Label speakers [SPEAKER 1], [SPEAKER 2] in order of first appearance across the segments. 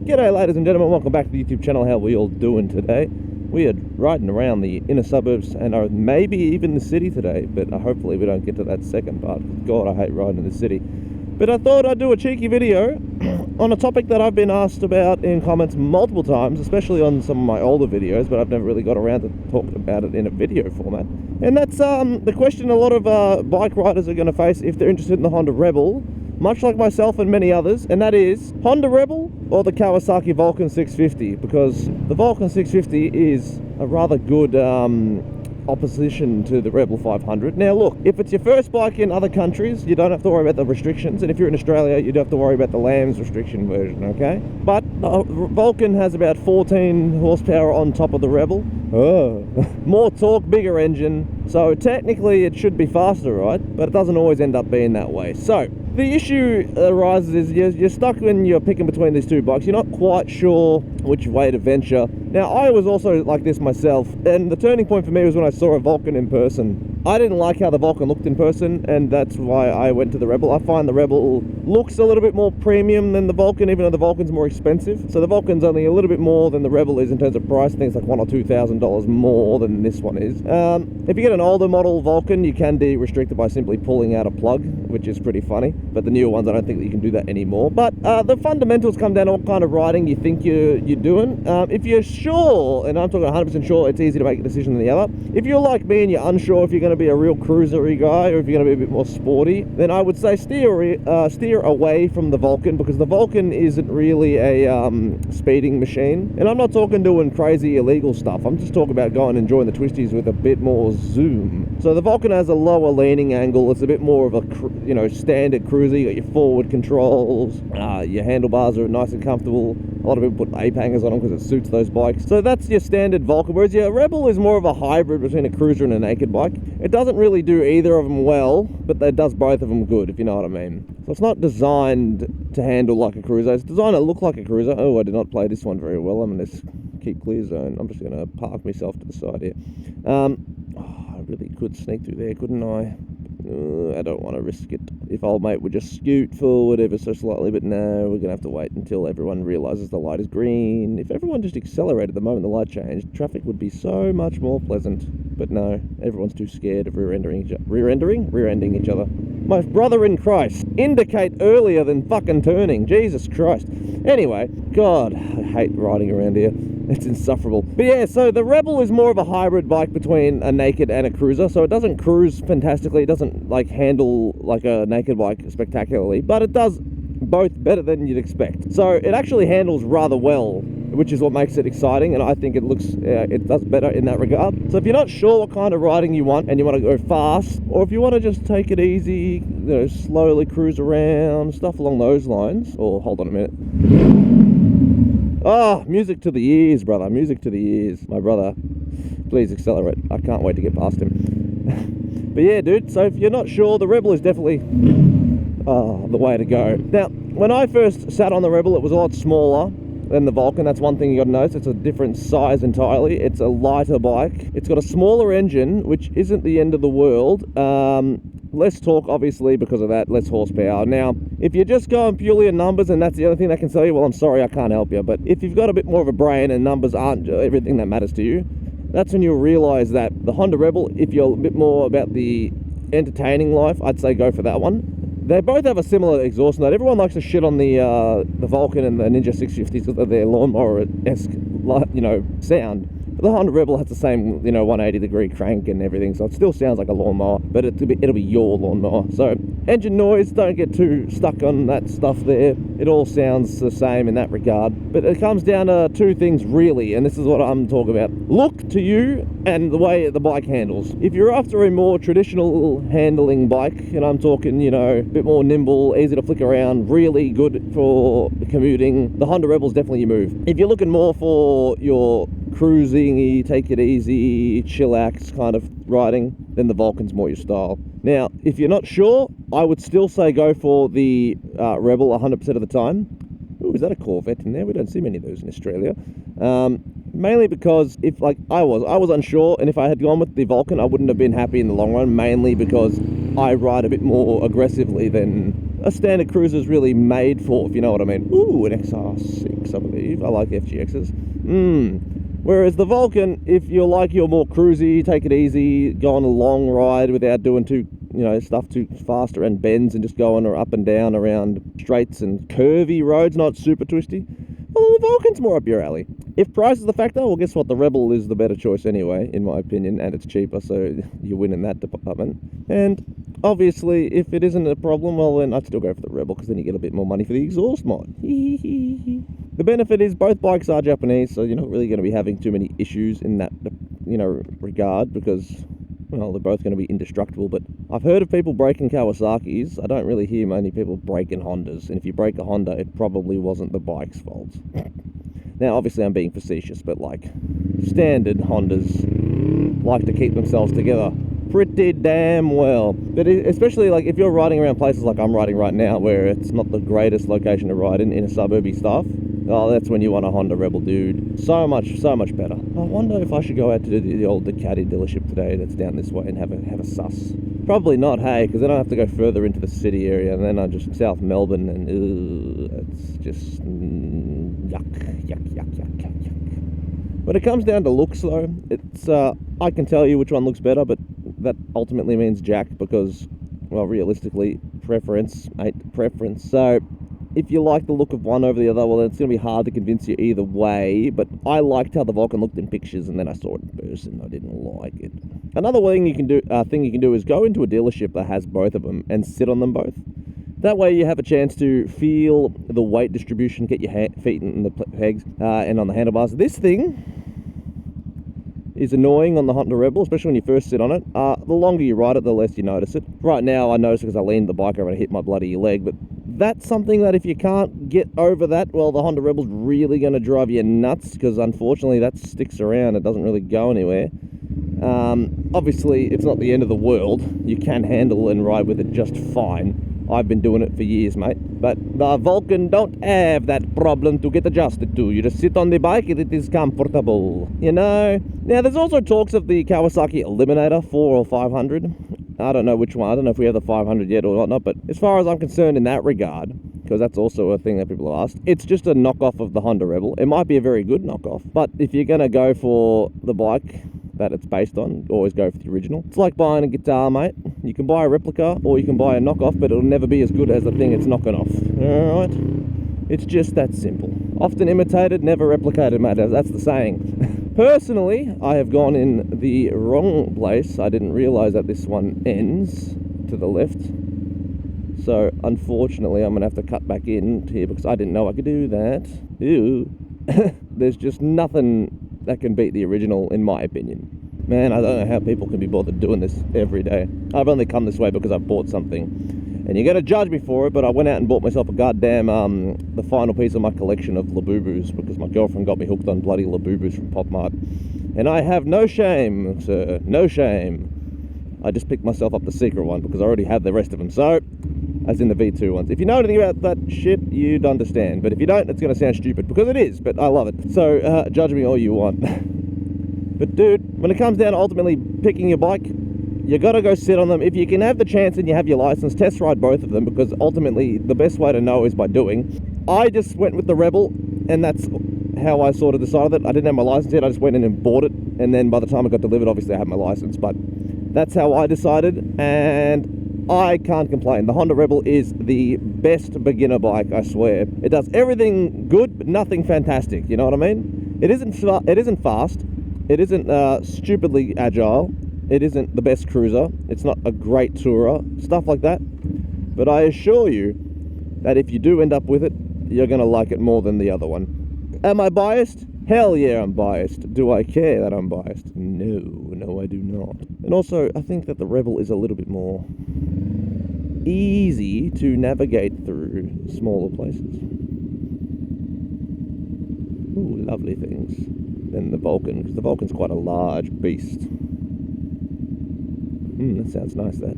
[SPEAKER 1] G'day ladies and gentlemen, welcome back to the YouTube channel. How are we all doing today? We are riding around the inner suburbs and are maybe even the city today, but hopefully we don't get to that second part. God, I hate riding in the city. But I thought I'd do a cheeky video on a topic that I've been asked about in comments multiple times, especially on some of my older videos, but I've never really got around to talking about it in a video format. And that's the question a lot of bike riders are going to face if they're interested in the Honda Rebel, much like myself and many others, and that is Honda Rebel or the Kawasaki Vulcan 650, because the Vulcan 650 is a rather good opposition to the Rebel 500. Now look, if it's your first bike in other countries, you don't have to worry about the restrictions, and if you're in Australia, you don't have to worry about the Lamb's restriction version, okay? But the Vulcan has about 14 horsepower on top of the Rebel. Oh. More torque, bigger engine, so technically it should be faster, right? But it doesn't always end up being that way. So the issue arises is you're stuck when you're picking between these two bikes. You're not quite sure which way to venture. Now, I was also like this myself, and the turning point for me was when I saw a Vulcan in person. I didn't like how the Vulcan looked in person, and that's why I went to the Rebel. I find the Rebel looks a little bit more premium than the Vulcan, even though the Vulcan's more expensive. So the Vulcan's only a little bit more than the Rebel is in terms of price. I think it's like $1,000 or $2,000 more than this one is. If you get an older model Vulcan, you can be restricted by simply pulling out a plug, which is pretty funny. But the newer ones, I don't think that you can do that anymore. But the fundamentals come down to what kind of riding you think you're doing. If you're sure, and I'm talking 100% sure, it's easy to make a decision than the other. If you're like me and you're unsure if you're going to be a real cruisery guy or if you're going to be a bit more sporty, then I would say steer away from the Vulcan, because the Vulcan isn't really a speeding machine. And I'm not talking doing crazy illegal stuff. I'm just talking about going and enjoying the twisties with a bit more zoom. So the Vulcan has a lower leaning angle. It's a bit more of a standard cruiser. You got your forward controls, your handlebars are nice and comfortable. A lot of people put ape hangers on them because it suits those bikes. So that's your standard Vulcan, whereas your Rebel is more of a hybrid between a cruiser and a naked bike. It doesn't really do either of them well, but it does both of them good, if you know what I mean. So it's not designed to handle like a cruiser. It's designed to look like a cruiser. Oh, I did not play this one very well. I'm in this keep clear zone. I'm just going to park myself to the side here. I really could sneak through there, couldn't I? I don't want to risk it. If old mate would just scoot forward ever so slightly, but no, we're going to have to wait until everyone realises the light is green. If everyone just accelerated the moment the light changed, traffic would be so much more pleasant. But no, everyone's too scared of rear-ending each other. My brother in Christ, indicate earlier than fucking turning. Jesus Christ. Anyway, God, I hate riding around here. It's insufferable. But yeah, so the Rebel is more of a hybrid bike between a naked and a cruiser. So it doesn't cruise fantastically. It doesn't like handle like a naked bike spectacularly, but it does both better than you'd expect. So it actually handles rather well, which is what makes it exciting, and I think it does better in that regard. So if you're not sure what kind of riding you want and you want to go fast, or if you want to just take it easy, slowly cruise around, stuff along those lines, or hold on a minute. Oh, music to the ears, brother, music to the ears. My brother, please accelerate. I can't wait to get past him. But yeah, dude, so if you're not sure, the Rebel is definitely the way to go. Now, when I first sat on the Rebel, it was a lot smaller than the Vulcan. That's one thing you got to notice. It's a different size entirely. It's a lighter bike. It's got a smaller engine, which isn't the end of the world. Less torque, obviously, because of that, less horsepower. Now, if you're just going purely on numbers and that's the only thing that can sell you, well, I'm sorry, I can't help you. But if you've got a bit more of a brain and numbers aren't everything that matters to you, that's when you'll realise that the Honda Rebel, if you're a bit more about the entertaining life, I'd say go for that one. They both have a similar exhaust note. Everyone likes to shit on the Vulcan and the Ninja 650s because of their lawnmower-esque, sound. The Honda Rebel has the same, 180-degree crank and everything, so it still sounds like a lawnmower, but it'll be your lawnmower. So engine noise, don't get too stuck on that stuff there. It all sounds the same in that regard. But it comes down to two things, really, and this is what I'm talking about. Look to you and the way the bike handles. If you're after a more traditional handling bike, and I'm talking, a bit more nimble, easy to flick around, really good for commuting, the Honda Rebel's definitely your move. If you're looking more for your cruising, take it easy, chillax kind of riding, then the Vulcan's more your style. Now, if you're not sure, I would still say go for the Rebel 100% of the time. Ooh, is that a Corvette in there? We don't see many of those in Australia. Mainly because if, I was unsure, and if I had gone with the Vulcan, I wouldn't have been happy in the long run, mainly because I ride a bit more aggressively than a standard cruiser is really made for, if you know what I mean. Ooh, an XR6, I believe. I like FGXs. Whereas the Vulcan, if you're like you're more cruisy, take it easy, go on a long ride without doing stuff too fast around bends and just going up and down around straights and curvy roads, not super twisty, well, the Vulcan's more up your alley. If price is the factor, well, guess what? The Rebel is the better choice anyway, in my opinion, and it's cheaper, so you win in that department. And obviously, if it isn't a problem, well, then I'd still go for the Rebel, because then you get a bit more money for the exhaust mod. The benefit is both bikes are Japanese, so you're not really going to be having too many issues in that, regard, because, well, they're both going to be indestructible. But I've heard of people breaking Kawasaki's. I don't really hear many people breaking Hondas, and if you break a Honda, it probably wasn't the bike's fault. Now, obviously, I'm being facetious, but, like, standard Hondas like to keep themselves together pretty damn well. But especially, like, if you're riding around places like I'm riding right now, where it's not the greatest location to ride in a suburby stuff, oh, that's when you want a Honda Rebel, dude. So much better. I wonder if I should go out to the old Ducati dealership today that's down this way and have a suss. Probably not, hey, because then I have to go further into the city area, and then I'm just South Melbourne, and it's just yuck. When it comes down to looks, though, it's I can tell you which one looks better, but that ultimately means jack, because, well, realistically, preference ain't preference. So if you like the look of one over the other, well, it's going to be hard to convince you either way. But I liked how the Vulcan looked in pictures, and then I saw it in person. I didn't like it. Another thing you can do is go into a dealership that has both of them and sit on them both. That way you have a chance to feel the weight distribution, get your feet in the pegs and on the handlebars. This thing is annoying on the Honda Rebel, especially when you first sit on it. The longer you ride it, the less you notice it. Right now, I notice it because I leaned the bike over and hit my bloody leg, but that's something that if you can't get over that, well, the Honda Rebel's really going to drive you nuts, because unfortunately that sticks around. It doesn't really go anywhere. Obviously, it's not the end of the world. You can handle and ride with it just fine. I've been doing it for years, mate. But the Vulcan don't have that problem to get adjusted to. You just sit on the bike and it is comfortable, you know? Now, there's also talks of the Kawasaki Eliminator 4 or 500. I don't know which one. I don't know if we have the 500 yet or not. But as far as I'm concerned in that regard, because that's also a thing that people have asked, it's just a knockoff of the Honda Rebel. It might be a very good knockoff. But if you're going to go for the bike that it's based on, always go for the original. It's like buying a guitar, mate. You can buy a replica or you can buy a knockoff, but it'll never be as good as the thing it's knocking off. Alright? It's just that simple. Often imitated, never replicated, mate. That's the saying. Personally, I have gone in the wrong place. I didn't realise that this one ends to the left. So, unfortunately, I'm going to have to cut back in here because I didn't know I could do that. Ew. There's just nothing that can beat the original, in my opinion. Man, I don't know how people can be bothered doing this every day. I've only come this way because I've bought something. And you're going to judge me for it, but I went out and bought myself a goddamn, the final piece of my collection of Labubus, because my girlfriend got me hooked on bloody Labubus from Pop Mart. And I have no shame, sir, no shame. I just picked myself up the secret one because I already have the rest of them. So, as in the V2 ones. If you know anything about that shit, you'd understand. But if you don't, it's going to sound stupid, because it is, but I love it. So, judge me all you want. But dude, when it comes down to ultimately picking your bike, you got to go sit on them. If you can have the chance and you have your license, test ride both of them, because ultimately the best way to know is by doing. I just went with the Rebel, and that's how I sort of decided it. I didn't have my license yet. I just went in and bought it, and then by the time it got delivered, obviously I had my license. But that's how I decided, and I can't complain. The Honda Rebel is the best beginner bike, I swear. It does everything good, but nothing fantastic. You know what I mean? It isn't fast. It isn't stupidly agile. It isn't the best cruiser. It's not a great tourer. Stuff like that. But I assure you that if you do end up with it, you're going to like it more than the other one. Am I biased? Hell yeah, I'm biased. Do I care that I'm biased? No, I do not. And also, I think that the Rebel is a little bit more easy to navigate through smaller places. Ooh, lovely things. Than the Vulcan, because the Vulcan's quite a large beast. That sounds nice, that.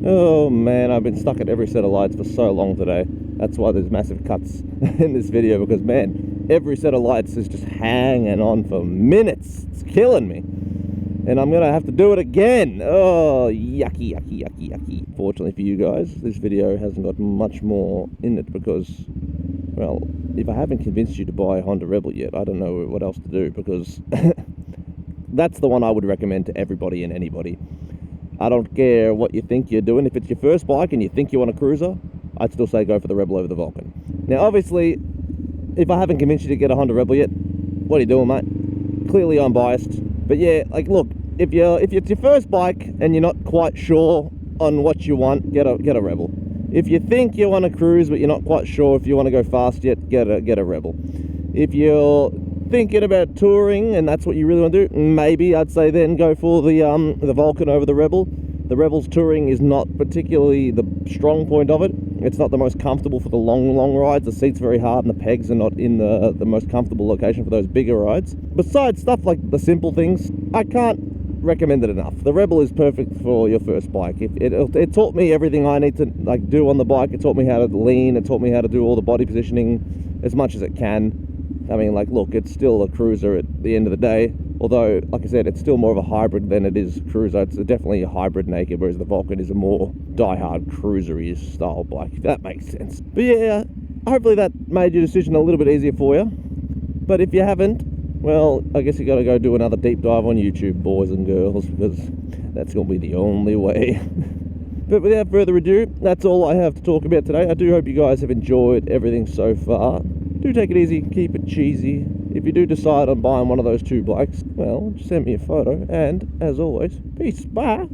[SPEAKER 1] Oh man, I've been stuck at every set of lights for so long today. That's why there's massive cuts in this video, because man, every set of lights is just hanging on for minutes. It's killing me. and I'm gonna have to do it again. Oh, yucky, yucky, yucky, yucky. Fortunately for you guys, this video hasn't got much more in it because, well, if I haven't convinced you to buy a Honda Rebel yet, I don't know what else to do, because that's the one I would recommend to everybody and anybody. I don't care what you think you're doing. If it's your first bike and you think you want a cruiser, I'd still say go for the Rebel over the Vulcan. Now, obviously, if I haven't convinced you to get a Honda Rebel yet, what are you doing, mate? Clearly I'm biased. But yeah, like, look, if it's your first bike and you're not quite sure on what you want, get a Rebel. If you think you want to cruise but you're not quite sure if you want to go fast yet, get a Rebel. If you're thinking about touring and that's what you really want to do, maybe I'd say then go for the Vulcan over the Rebel. The Rebel's touring is not particularly the strong point of it. It's not the most comfortable for the long rides. The seat's very hard and the pegs are not in the most comfortable location for those bigger rides. Besides stuff like the simple things, I can't recommend it enough. The Rebel is perfect for your first bike. It taught me everything I need to do on the bike. It taught me how to lean. It taught me how to do all the body positioning as much as it can. I mean, like, look, it's still a cruiser at the end of the day. Although, like I said, it's still more of a hybrid than it is cruiser. It's definitely a hybrid naked, whereas the Vulcan is a more die-hard cruiser-y style bike, if that makes sense. But yeah, hopefully that made your decision a little bit easier for you. But if you haven't, well, I guess you got to go do another deep dive on YouTube, boys and girls, because that's going to be the only way. But without further ado, that's all I have to talk about today. I do hope you guys have enjoyed everything so far. Do take it easy, keep it cheesy. If you do decide on buying one of those two bikes, well, just send me a photo, and as always, peace, bye.